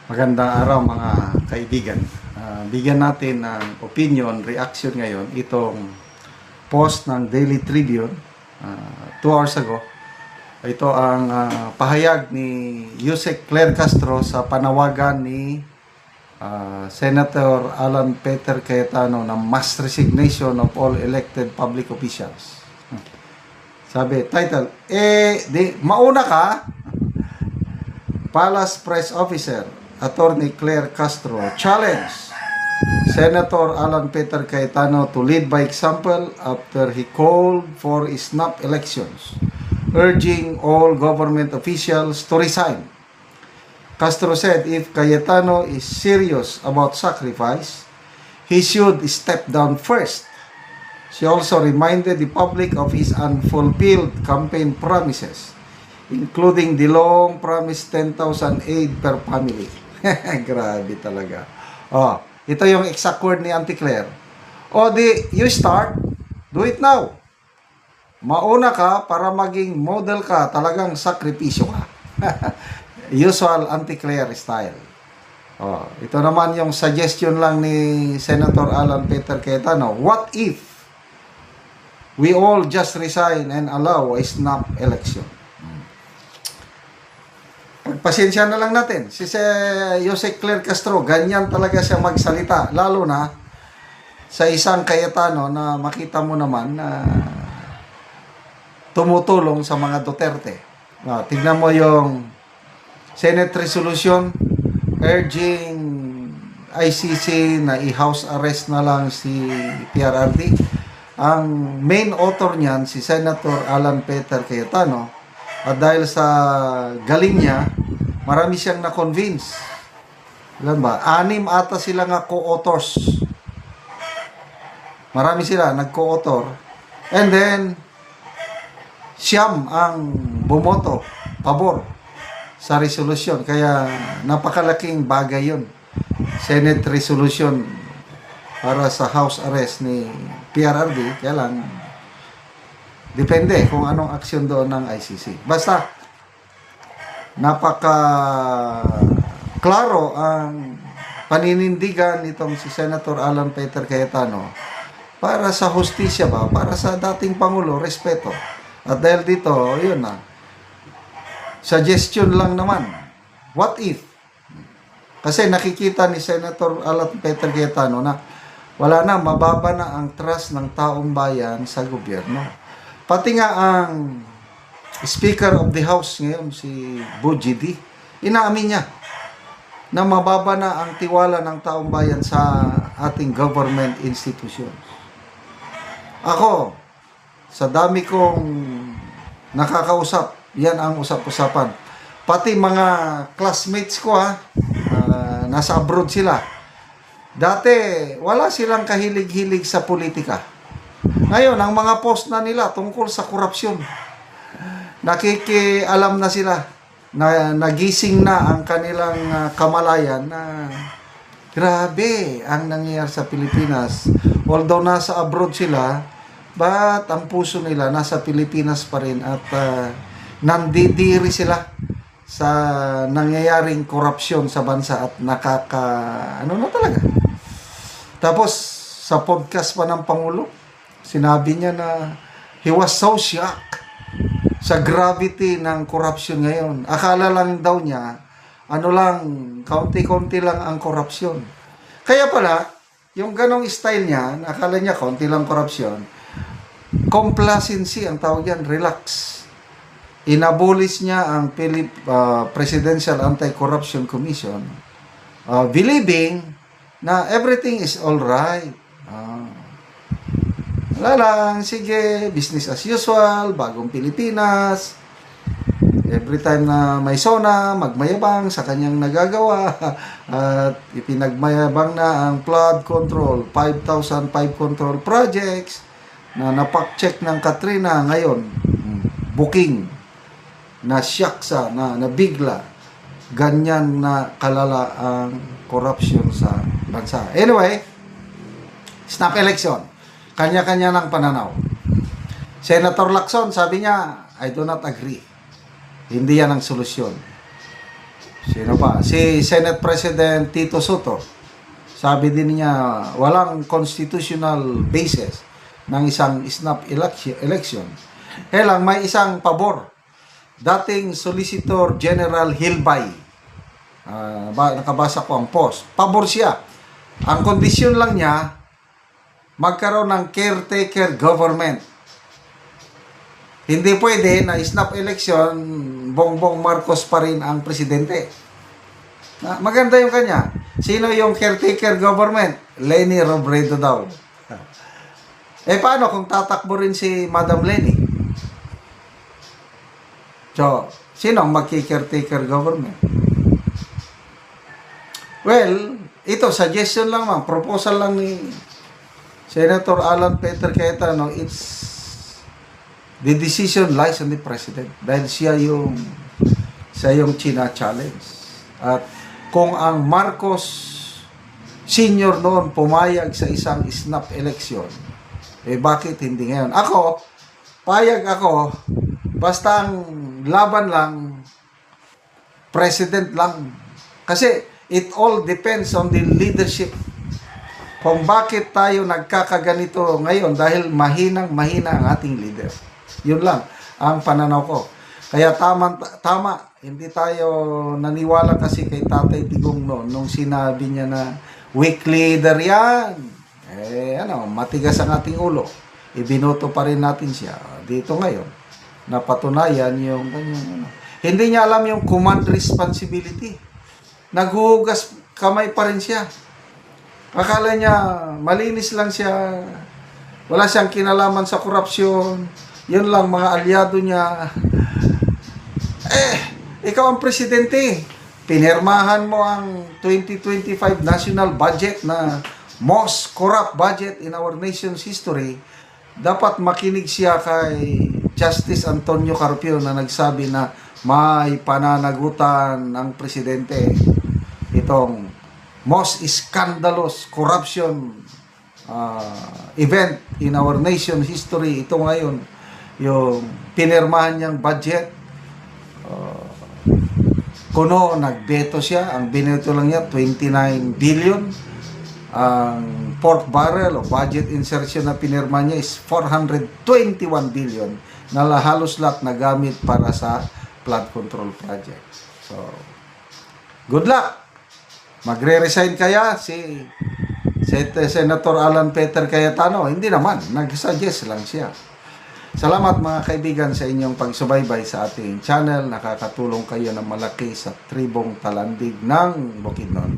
Magandang araw mga kaibigan. Bigyan natin ng opinion, reaction ngayon itong post ng Daily Tribune 2 hours ago. Ito ang pahayag ni Yusek Claire Castro sa panawagan ni Senator Alan Peter Cayetano na mass resignation of all elected public officials. Sabi, title, mauna ka, Palace Press Officer Attorney Claire Castro challenge Senator Alan Peter Cayetano to lead by example after he called for snap elections, urging all government officials to resign. Castro said if Cayetano is serious about sacrifice, he should step down first. She also reminded the public of his unfulfilled campaign promises, including the long promised 10,000 aid per family. Grabe talaga. Ito yung exact word ni Auntie Claire. You start, do it now. Mauna ka para maging model ka, talagang sakripisyo ka. Usual Auntie Claire style. Ito naman yung suggestion lang ni Senator Alan Peter Cayetano. What if we all just resign and allow a snap election? Pagpasensya na lang natin. Si Yusek Claire Castro, ganyan talaga siya magsalita. Lalo na sa isang Cayetano na makita mo naman na tumutulong sa mga Duterte. Tignan mo yung Senate resolution urging ICC na i-house arrest na lang si PRRD. Ang main author niyan, si Senator Alan Peter Cayetano. At dahil sa galing niya, marami siyang na-convince. Alam ba? 6 ata sila nga co-authors. Marami sila nag-co-author. And then, siyam ang bumoto, pabor sa resolution. Kaya napakalaking bagay yun. Senate resolution para sa house arrest ni PRRD. Kaya lang, depende kung anong aksyon doon ng ICC. Basta, napaka-klaro ang paninindigan nitong si Senator Alan Peter Cayetano para sa hustisya ba, para sa dating Pangulo, respeto. At dahil dito, yun na, suggestion lang naman. What if? Kasi nakikita ni Senator Alan Peter Cayetano na wala na, mababa na ang trust ng taong bayan sa gobyerno. Pati nga ang Speaker of the House ngayon, si Bujidi, inaamin niya na mababa na ang tiwala ng taong bayan sa ating government institutions. Ako, sa dami kong nakakausap, yan ang usap-usapan. Pati mga classmates ko nasa abroad sila. Dati, wala silang kahilig-hilig sa politika. Ngayon, ang mga post na nila tungkol sa korupsyon, nakikialam na sila, na nagising na ang kanilang kamalayan na grabe ang nangyayari sa Pilipinas. Although nasa abroad sila, but ang puso nila nasa Pilipinas pa rin at nandidiri sila sa nangyayaring korupsyon sa bansa at ano na talaga. Tapos, sa podcast pa ng Pangulo, sinabi niya na he was so shocked sa gravity ng corruption ngayon. Akala lang daw niya, kaunti-kaunti lang ang corruption. Kaya pala, yung ganong style niya, akala niya kaunti lang corruption, complacency ang tawag yan, relax. Inabolish niya ang Presidential Anti-Corruption Commission, believing na everything is alright. Wala lang, sige, business as usual, bagong Pilipinas. Every time na may SONA, magmayabang sa kanyang nagagawa. At ipinagmayabang na ang flood control, 5,005 control projects na napak-check ng Katrina ngayon. Booking na siyaksa, na nabigla. Ganyan na kalala ang corruption sa bansa. Anyway, snap election. Kanya-kanya ng pananaw. Senator Lacson, sabi niya, I do not agree. Hindi yan ang solusyon. Sino pa? Si Senate President Tito Soto. Sabi din niya, walang constitutional basis ng isang snap election. Lang, may isang pabor. Dating Solicitor General Hilbay. Nakabasa ko ang post. Pabor siya. Ang kondisyon lang niya, magkaroon ng caretaker government. Hindi pwede na snap election, Bongbong Marcos pa rin ang presidente. Maganda yung kanya. Sino yung caretaker government? Leni Robredo daw. Paano kung tatakbo rin si Madam Leni? So, sino ang magki-caretaker government? Well, ito, suggestion lang man, proposal lang ni Senator Alan Peter Cayetano. The decision lies on the President. Dahil siya yung china-challenge. At kung ang Marcos Senior noon pumayag sa isang snap election, bakit hindi ngayon? Ako, payag ako, basta ang laban lang, President lang. Kasi, it all depends on the leadership. Kung bakit tayo nagkakaganito ngayon dahil mahina ang ating leader. Yun lang ang pananaw ko. Kaya tama, hindi tayo naniwala kasi kay Tatay Digong noon nung sinabi niya na weak leader yan. Matigas ang ating ulo. Ibinoto pa rin natin siya. Dito ngayon, napatunayan yung kanyang Hindi niya alam yung command responsibility. Naghuhugas kamay pa rin siya. Akala niya malinis lang siya. Wala siyang kinalaman sa korupsyon. Yun lang mga alyado niya. Ikaw ang presidente. Pinirmahan mo ang 2025 national budget na most corrupt budget in our nation's history. Dapat makinig siya kay Justice Antonio Carpio na nagsabi na may pananagutan ng presidente. Itong most scandalous corruption event in our nation's history. Ito ngayon, yung pinirmahan niyang budget. Kuno, nagbeto siya. Ang bineto lang niya, 29 billion. Ang pork barrel o budget insertion na pinirma niya is 421 billion na halos lahat nagamit para sa flood control project. So, good luck! Magre-resign kaya si Senator Alan Peter Cayetano? Hindi naman. Nag-suggest lang siya. Salamat mga kaibigan sa inyong pagsubaybay sa ating channel. Nakakatulong kayo ng malaki sa tribong talandig ng Bukidnon.